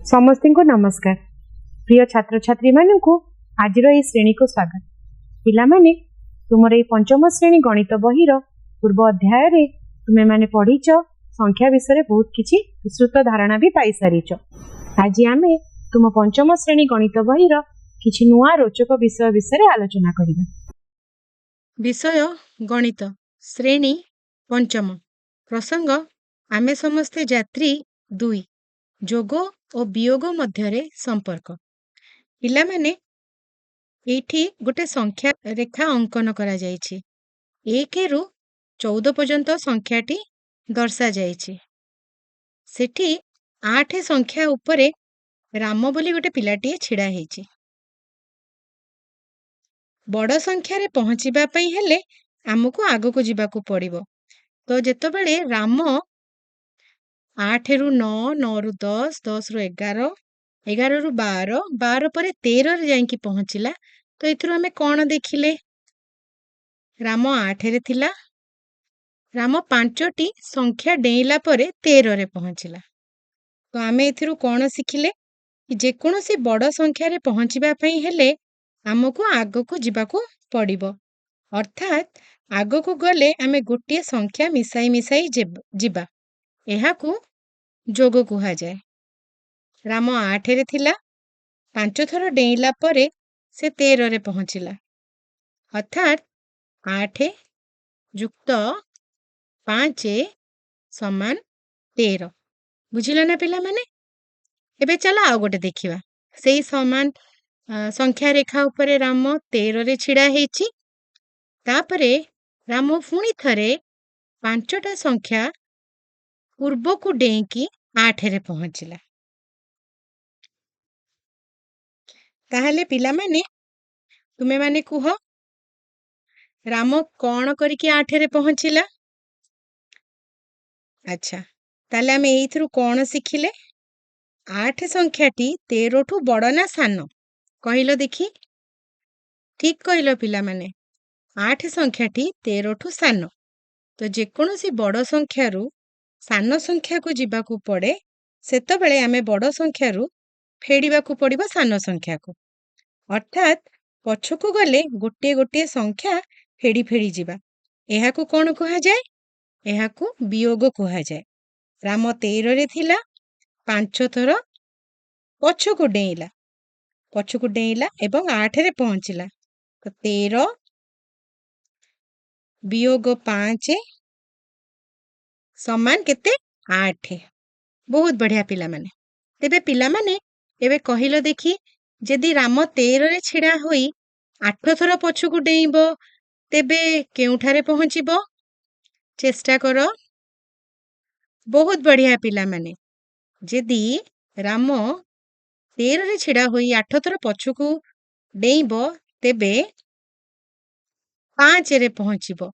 समस्ती को नमस्कार। प्रिय छात्र छात्री मानू आज श्रेणी को स्वागत। पिला माने तुमर ये पंचम श्रेणी गणित बहीर पूर्व अध्याय रे तुमे माने पढ़ीच संख्या विषय बहुत किछि विस्तृत धारणा भी पाई सारीच। आज आमे तुम पंचम श्रेणी गणित बहीर किछि नुआ रोचक विषय विषय आलोचना करिबा। विषय गणित श्रेणी पंचम। प्रसंग आमे समस्ते यात्री 2 जोग और वियोग मध्यरे संपर्क। पिला माने एठी गोटे संख्या रेखा अंकन करा जायछि। 1 रु 14 पर्यंत संख्याटी दर्शा जायछि। सेठी 8 संख्या उपरे राम बोली गोटे पिलाटी छिड़ा हेछि। बड़ संख्या रे पहुँचीबा पई हेले आमको आगो को जीवाकू पड़िबो। तो जेतबेले राम 8 रु 9, 9 रु 10, 10 रु 11, 11 रु 12, 12 पर 13 रे जाइकी पहुँचिला। तो एथुरु आमे कोन देखिले? राम 8 रे थिला, राम 5टी संख्या डेइला परे 13 रे पहुँचिला। तो आमे एथुरु कोन सिखिले कि जे कोनोसी बड़ संख्या रे पहुँचिबा पई हेले आमको आगो को जीवाकू पड़िबो। अर्थात आगो को गले आमे गोटिए संख्या मिसाई मिसाई जीवा। एहाकू जोग कुहा जाए। राम 8 रे थिला, 5 थर डेइला परे से 13 रे पहुँचिला। अर्थात 8 जुक्त 5 समान 13। बुझिला ना पिला माने? एबे चला आउ गोटे देखिबा। सेही समान संख्या रेखा उपरे राम 13 रे छिड़ा हेछि। तापरे राम पुणी थरे 5टा संख्या पूर्व को डेंकी 8 रे पहुँचिला। ताहले पिला माने तुमे माने कुह राम कौन करिके 8 रे पहुँचिला? अच्छा, ताले आमे एइथरु कौन सिखिले? 8 संख्याटी 13 ठू बड़ ना सानो? कहिलो देखी। ठीक कहिलो पिला माने। 8 संख्याटी 13 ठू सानो। तो जे कोनोसी बड़ संख्यारू सानो संख्या को जीवाकू पड़े सेतबेले आमे बड़ संख्यारू फेड़िबाकू पड़िबो सानो संख्या को। अर्थात पछकू गले गोटे गोटे संख्या फेड़ी फेड़ी जीवा। एहाकू कोन कुहा जाए? एहाकू वियोग कुहा जाए। राम 13 रे थिला, 5 थर पछकू डेइला एवं 8 रे पहुँचिला। तो 13 वियोग 5 समान केते 8। बहुत बढ़िया पिला माने। तेबे पिला माने एबे कहिलो देखी जदि राम 13 रे छिड़ा होई 8 थर पछकू डेइबो तेबे केउठारे पहुँचिबो? चेष्टा करो। बहुत बढ़िया पिला माने। जदि राम 13 रे छिड़ा होई 8 थर पछकू डेइबो तेबे 5 रे पहुँचिबो।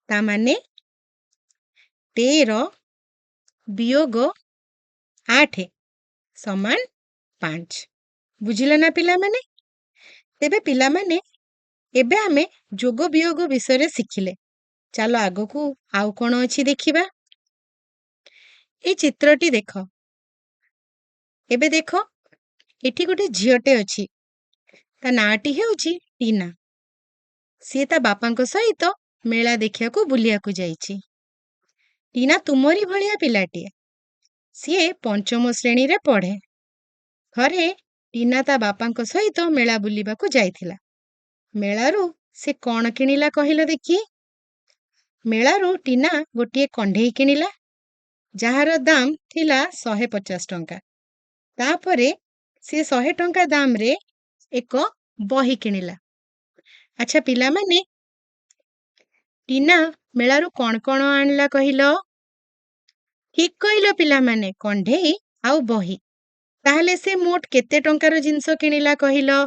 ता माने 13 वियोग 8 समान 5। बुझिला ना पिला माने? तेबे पिला माने एबे आमे जोग वियोग विषय शिखिले। चलो आगो को आउ कोन अछि देखिबा। ए चित्रटी देखो। एबे देखो एठी गोटे झियोटे अछि। ता नाटी हेउछि टीना। सी ता बापांको सहित मेला देखिया को बुलिया को जाइछि। टीना तुमरी भलिया पिलाटी। सी पंचम श्रेणी रे पढ़े। थरे टीना ता बापांको सहित मेला बुलिबा को जाइथिला। मेलारू से कौन किनिला कहिलो देखी। मेलारू टीना गोटिए कंढेई किनिला जहार दाम थिला 150 टंका। तापरे से 100 टंका दाम रे एक बही किनिला। अच्छा पिला माने टीना मेलारू कौन कौन आनला कहिलो? ठीक कहिलो पिला माने कंढेई आउ बही। ताहले से मोट केते टंकार जिंस किनिला कहिलो?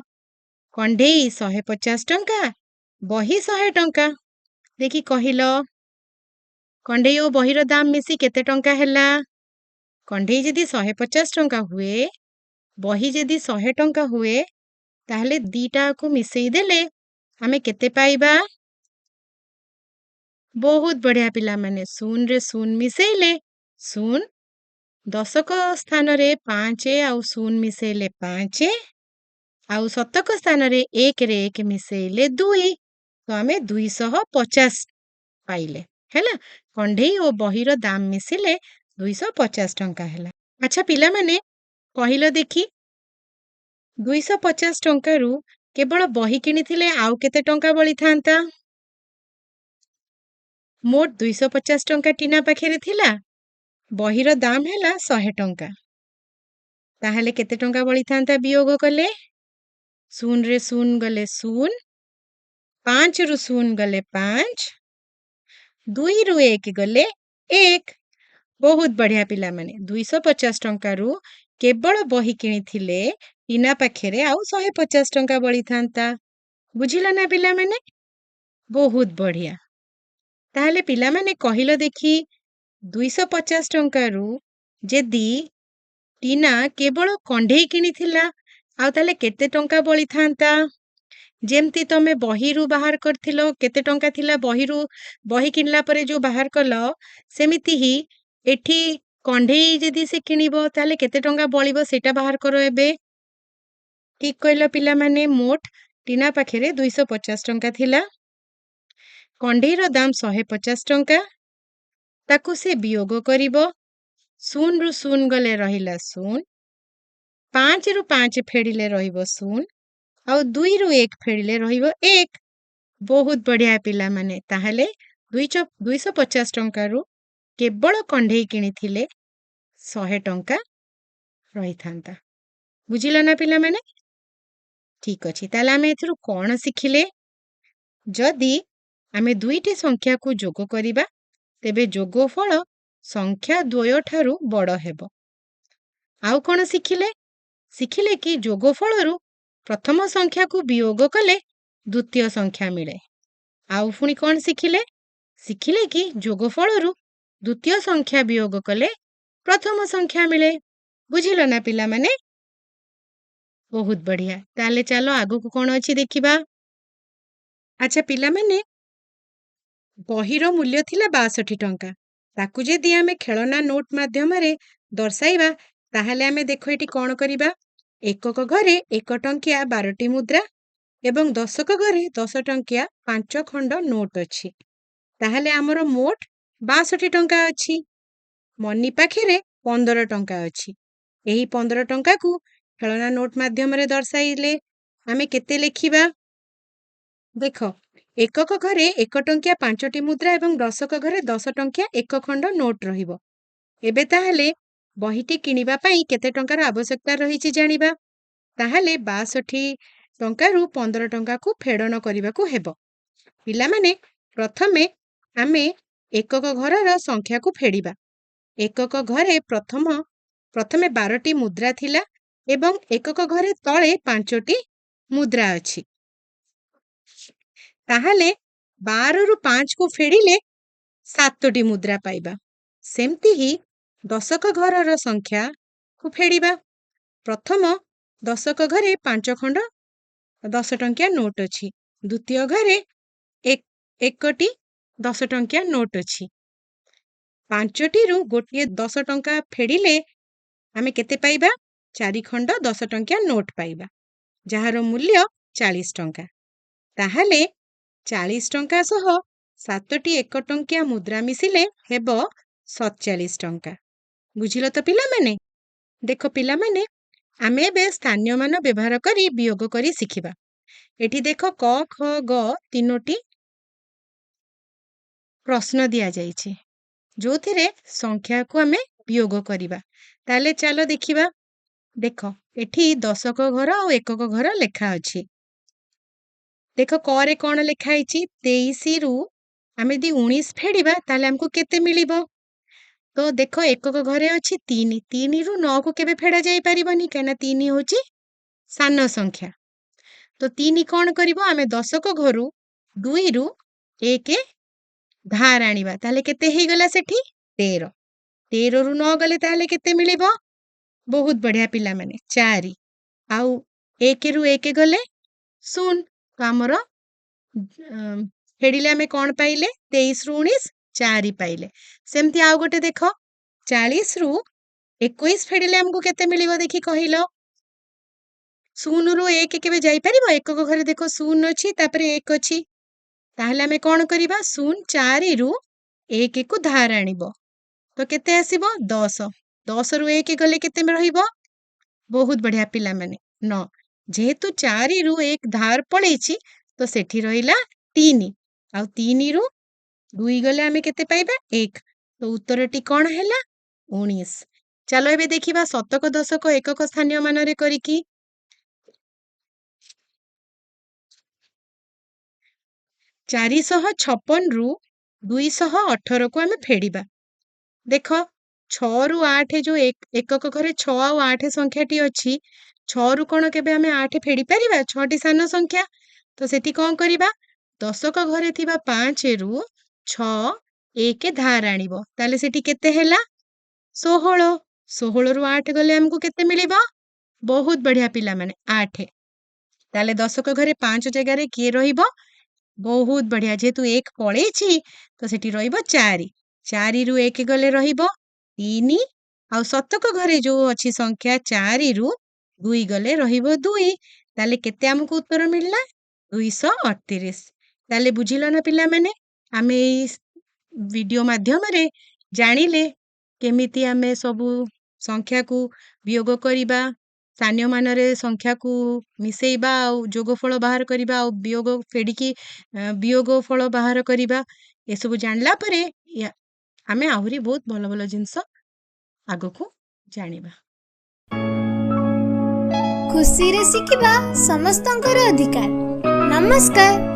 कंढेई 150 टंका, बही 100 टंका। देखी कहिलो कंढेई और बहीर दाम मिसी केते टंका हैला? कंढेई जदि 150 टंका हुए, बही जदि 100 टंका हुए, ताहले दीटा को मिसेई देले हमें केते पाइबा? बहुत बढ़िया पिला माने शून रे शून मिसेइले शून ଦଶକ ସ୍ଥାନରେ 5 ଆଉ 0 ମିଶେଇଲେ 5, ଆଉ ଶତକ ସ୍ଥାନରେ 1ରେ 1 ମିଶେଇଲେ 2, ତ ଆମେ 250 ପାଇଲେ। ହେଲା, କଣ୍ଢେଇ ଓ ବହିର ଦାମ ମିଶିଲେ 250 ଟଙ୍କା ହେଲା। ଆଚ୍ଛା ପିଲାମାନେ, କହିଲ ଦେଖି, 250 ଟଙ୍କାରୁ କେବଳ ବହି କିଣିଥିଲେ ଆଉ କେତେ ଟଙ୍କା ବଳିଥାନ୍ତା? ମୋଟ 250 ଟଙ୍କା ଟିନା ପାଖରେ ଥିଲା, ବହିର ଦାମ ହେଲା 100 ଟଙ୍କା। ତାହେଲେ କେତେ ଟଙ୍କା ବଳିଥାନ୍ତା ବିୟୋଗ କଲେ? 0ରେ 0 ଗଲେ 0, 5ରୁ 0 ଗଲେ 5, 2ରୁ 1 ଗଲେ 1। ବହୁତ ବଢିଆ ପିଲାମାନେ, 250 ଟଙ୍କାରୁ କେବଳ ବହି କିଣିଥିଲେ ଟିନା ପାଖରେ ଆଉ 150 ଟଙ୍କା ବଳିଥାନ୍ତା। ବୁଝିଲ ନା ପିଲାମାନେ? ବହୁତ ବଢିଆ। ତାହେଲେ ପିଲାମାନେ କହିଲ ଦେଖି, 250 ଟଙ୍କାରୁ ଯଦି ଟିନା କେବଳ କଣ୍ଢେଇ କିଣିଥିଲା ଆଉ ତାହେଲେ କେତେ ଟଙ୍କା ବଳିଥାନ୍ତା? ଯେମିତି ତମେ ବହିରୁ ବାହାର କରିଥିଲ, କେତେ ଟଙ୍କା ଥିଲା ବହିରୁ, ବହି କିଣିଲା ପରେ ଯୋଉ ବାହାର କଲ, ସେମିତି ହିଁ ଏଠି କଣ୍ଢେଇ ଯଦି ସେ କିଣିବ ତାହେଲେ କେତେ ଟଙ୍କା ବଳିବ ସେଇଟା ବାହାର କର ଏବେ। ଠିକ କହିଲ ପିଲାମାନେ, ମୋଟ ଟିନା ପାଖରେ 250 ଟଙ୍କା ଥିଲା, କଣ୍ଢେଇର ଦାମ 150 ଟଙ୍କା, ତାକୁ ସେ ବିୟୋଗ କରିବ, 0ରୁ 0 ଗଲେ ରହିଲା 0, 5ରୁ 5 ଫେଡ଼ିଲେ ରହିବ 0, ଆଉ 2ରୁ 1 ଫେଡ଼ିଲେ ରହିବ 1। ବହୁତ ବଢିଆ ପିଲାମାନେ, ତାହେଲେ 250 ଟଙ୍କାରୁ କେବଳ କଣ୍ଢେଇ କିଣିଥିଲେ 100 ଟଙ୍କା ରହିଥାନ୍ତା। ବୁଝିଲ ନା ପିଲାମାନେ? ଠିକ ଅଛି, ତାହେଲେ ଆମେ ଏଥିରୁ କଣ ଶିଖିଲେ? ଯଦି ଆମେ ଦୁଇଟି ସଂଖ୍ୟାକୁ ଯୋଗ କରିବା, ତେବେ ଯୋଗଫଳ ସଂଖ୍ୟା ଦ୍ୱୟ ଠାରୁ ବଡ଼ ହେବ। ଆଉ କଣ ଶିଖିଲେ? ଶିଖିଲେ କି ଯୋଗଫଳରୁ ପ୍ରଥମ ସଂଖ୍ୟାକୁ ବିୟୋଗ କଲେ ଦ୍ୱିତୀୟ ସଂଖ୍ୟା ମିଳେ। ଆଉ ପୁଣି କଣ ଶିଖିଲେ? ଶିଖିଲେ କି ଯୋଗଫଳରୁ ଦ୍ୱିତୀୟ ସଂଖ୍ୟା ବିୟୋଗ କଲେ ପ୍ରଥମ ସଂଖ୍ୟା ମିଳେ। ବୁଝିଲ ନା ପିଲାମାନେ? ବହୁତ ବଢିଆ। ତାହେଲେ ଚାଲ ଆଗକୁ କଣ ଅଛି ଦେଖିବା। ଆଚ୍ଛା ପିଲାମାନେ, ବହିର ମୂଲ୍ୟ ଥିଲା 62 ଟଙ୍କା। ତାକୁ ଯଦି ଆମେ ଖେଳନା ନୋଟ ମାଧ୍ୟମରେ ଦର୍ଶାଇବା, ତାହେଲେ ଆମେ ଦେଖ ଏଠି କଣ କରିବା। ଏକକ ଘରେ 1 ଟଙ୍କିଆ 12ଟି ମୁଦ୍ରା ଏବଂ ଦଶକ ଘରେ 10 ଟଙ୍କିଆ 5 ଖଣ୍ଡ ନୋଟ ଅଛି। ତାହେଲେ ଆମର ମୋଟ 62 ଟଙ୍କା ଅଛି। ମନି ପାଖରେ 15 ଟଙ୍କା ଅଛି। ଏହି 15 ଟଙ୍କାକୁ ଖେଳନା ନୋଟ ମାଧ୍ୟମରେ ଦର୍ଶାଇଲେ ଆମେ କେତେ ଲେଖିବା? ଦେଖ, ଏକକ ଘରେ 1 ଟଙ୍କିଆ 5ଟି ମୁଦ୍ରା ଏବଂ ଦଶକ ଘରେ 10 ଟଙ୍କିଆ 1 ଖଣ୍ଡ ନୋଟ ରହିବ। ଏବେ ତାହେଲେ ବହିଟି କିଣିବା ପାଇଁ କେତେ ଟଙ୍କାର ଆବଶ୍ୟକତା ରହିଛି ଜାଣିବା। ତାହେଲେ 62 ଟଙ୍କାରୁ 15 ଟଙ୍କାକୁ ଫେଡନ କରିବାକୁ ହେବ। ପିଲାମାନେ, ପ୍ରଥମେ ଆମେ ଏକକ ଘରର ସଂଖ୍ୟାକୁ ଫେଡ଼ିବା। ଏକକ ଘରେ ପ୍ରଥମେ 12ଟି ମୁଦ୍ରା ଥିଲା ଏବଂ ଏକକ ଘରେ ତଳେ 5ଟି ମୁଦ୍ରା ଅଛି। ତାହେଲେ 12ରୁ 5କୁ ଫେଡ଼ିଲେ 7ଟି ମୁଦ୍ରା ପାଇବା। ସେମିତି ହିଁ ଦଶକ ଘରର ସଂଖ୍ୟାକୁ ଫେଡ଼ିବା। ପ୍ରଥମ ଦଶକ ଘରେ 5 ଖଣ୍ଡ 10 ଟଙ୍କିଆ ନୋଟ ଅଛି। ଦ୍ୱିତୀୟ ଘରେ 1ଟି 10 ଟଙ୍କିଆ ନୋଟ ଅଛି। 5ଟିରୁ ଗୋଟିଏ 10 ଟଙ୍କା ଫେଡ଼ିଲେ ଆମେ କେତେ ପାଇବା? 4 ଖଣ୍ଡ 10 ଟଙ୍କିଆ ନୋଟ ପାଇବା, ଯାହାର ମୂଲ୍ୟ 40 ଟଙ୍କା। ତାହେଲେ 40 ଟଙ୍କା ସହ 7ଟି 1 ଟଙ୍କିଆ ମୁଦ୍ରା ମିଶିଲେ ହେବ 47 ଟଙ୍କା। ବୁଝିଲ ତ ପିଲାମାନେ? ଦେଖ ପିଲାମାନେ, ଆମେ ଏବେ ସ୍ଥାନୀୟ ମାନ ବ୍ୟବହାର କରି ବିୟୋଗ କରି ଶିଖିବା। ଏଠି ଦେଖ, କ, ଖ, ଗ 3ଟି ପ୍ରଶ୍ନ ଦିଆଯାଇଛି, ଯୋଉଥିରେ ସଂଖ୍ୟାକୁ ଆମେ ବିୟୋଗ କରିବା। ତାହେଲେ ଚାଲ ଦେଖିବା। ଦେଖ, ଏଠି ଦଶକ ଘର ଆଉ ଏକକ ଘର ଲେଖା ଅଛି। ଦେଖ, କରେ କଣ ଲେଖା ହେଇଛି? 23ରୁ ଆମେ ଯଦି 19 ଫେଡ଼ିବା ତାହେଲେ ଆମକୁ କେତେ ମିଳିବ? ତ ଦେଖ, ଏକକ ଘରେ ଅଛି 3, 3ରୁ 9କୁ କେବେ ଫେଡ଼ା ଯାଇପାରିବନି, କାହିଁକିନା 3 ହେଉଛି ସାନ ସଂଖ୍ୟା। ତ 3 କଣ କରିବ? ଆମେ ଦଶକ ଘରୁ 2ରୁ 1 ଧାର ଆଣିବା, ତାହେଲେ କେତେ ହେଇଗଲା ସେଠି? 13। 13ରୁ 9 ଗଲେ ତାହେଲେ କେତେ ମିଳିବ? ବହୁତ ବଢିଆ ପିଲାମାନେ, 4। ଆଉ 1ରୁ 1 ଗଲେ 0। ତ ଆମର ଫେଡ଼ିଲେ ଆମେ କଣ ପାଇଲେ? 23ରୁ 19 4 ପାଇଲେ। ସେମିତି ଆଉ ଗୋଟେ ଦେଖ, 40ରୁ 21 ଫେଡ଼ିଲେ ଆମକୁ କେତେ ମିଳିବ ଦେଖି କହିଲ? 0 ରୁ 1 କେବେ ଯାଇପାରିବ? ଏକକ ଘରେ ଦେଖ 0 ଅଛି, ତାପରେ 1 ଅଛି। ତାହେଲେ ଆମେ କ'ଣ କରିବା? 0 4 ରୁ 1 କୁ ଧାର ଆଣିବ। ତ କେତେ ଆସିବ? 10। 10 ରୁ 1 ଗଲେ କେତେ ରହିବ? ବହୁତ ବଢିଆ ପିଲାମାନେ, 9। ଯେହେତୁ 4 ରୁ 1 ଧାର ପଳେଇଛି, ତ ସେଠି ରହିଲା 3। ଆଉ 3 ରୁ 2 ଗଲେ ଆମେ କେତେ ପାଇବା? 1। ତ ଉତ୍ତରଟି କ'ଣ ହେଲା? 19। ଚାଲ ଏବେ ଦେଖିବା ଶତକ, ଦଶକ, ଏକକ ସ୍ଥାନୀୟ ମାନରେ କରିକି। 456 ରୁ 218 କୁ ଆମେ ଫେଡ଼ିବା। ଦେଖ 6 ରୁ 8 ଯୋଉ ଏକକ ଘରେ 6 ଆଉ 8 ସଂଖ୍ୟାଟି ଅଛି, 6 ରୁ କ'ଣ କେବେ ଆମେ 8 ଫେଡ଼ି ପାରିବା? 6ଟି ସାନ ସଂଖ୍ୟା। ତ ସେଠି କ'ଣ କରିବା? ଦଶକ ଘରେ ଥିବା 5 ରୁ 6 1 ଧାର ଆଣିବ। ତାହେଲେ ସେଠି କେତେ ହେଲା? 16। 16 ରୁ 8 ଗଲେ ଆମକୁ କେତେ ମିଳିବ? ବହୁତ ବଢିଆ ପିଲାମାନେ, 8। ତାହେଲେ ଦଶକ ଘରେ 5 ଜାଗାରେ କିଏ ରହିବ? ବହୁତ ବଢିଆ, ଯେହେତୁ 1 ପଳେଇଛି ତ ସେଠି ରହିବ 4। 4 ରୁ 1 ଗଲେ ରହିବ 3। ଆଉ ଶତକ ଘରେ ଯୋଉ ଅଛି ସଂଖ୍ୟା 4 ରୁ 2 ଗଲେ ରହିବ 2। ତାହେଲେ କେତେ ଆମକୁ ଉତ୍ତର ମିଳିଲା? 238। ତାହେଲେ ବୁଝିଲ ନା ପିଲାମାନେ? ଆମେ ଏଇ ଭିଡିଓ ମାଧ୍ୟମରେ ଜାଣିଲେ କେମିତି ଆମେ ସବୁ ସଂଖ୍ୟାକୁ ବିୟୋଗ କରିବା, ସ୍ଥାନୀୟ ମାନରେ ସଂଖ୍ୟାକୁ ମିଶେଇବା, ଆଉ ଯୋଗଫଳ ବାହାର କରିବା, ଆଉ ବିୟୋଗ ଫେଡ଼ିକି ବିୟୋଗ ଫଳ ବାହାର କରିବା। ଏସବୁ ଜାଣିଲା ପରେ ଆମେ ଆହୁରି ବହୁତ ଭଲ ଭଲ ଜିନିଷ ଆଗକୁ ଜାଣିବା। ଖୁସିରେ ଶିଖିବା ସମସ୍ତଙ୍କର ଅଧିକାର। ନମସ୍କାର।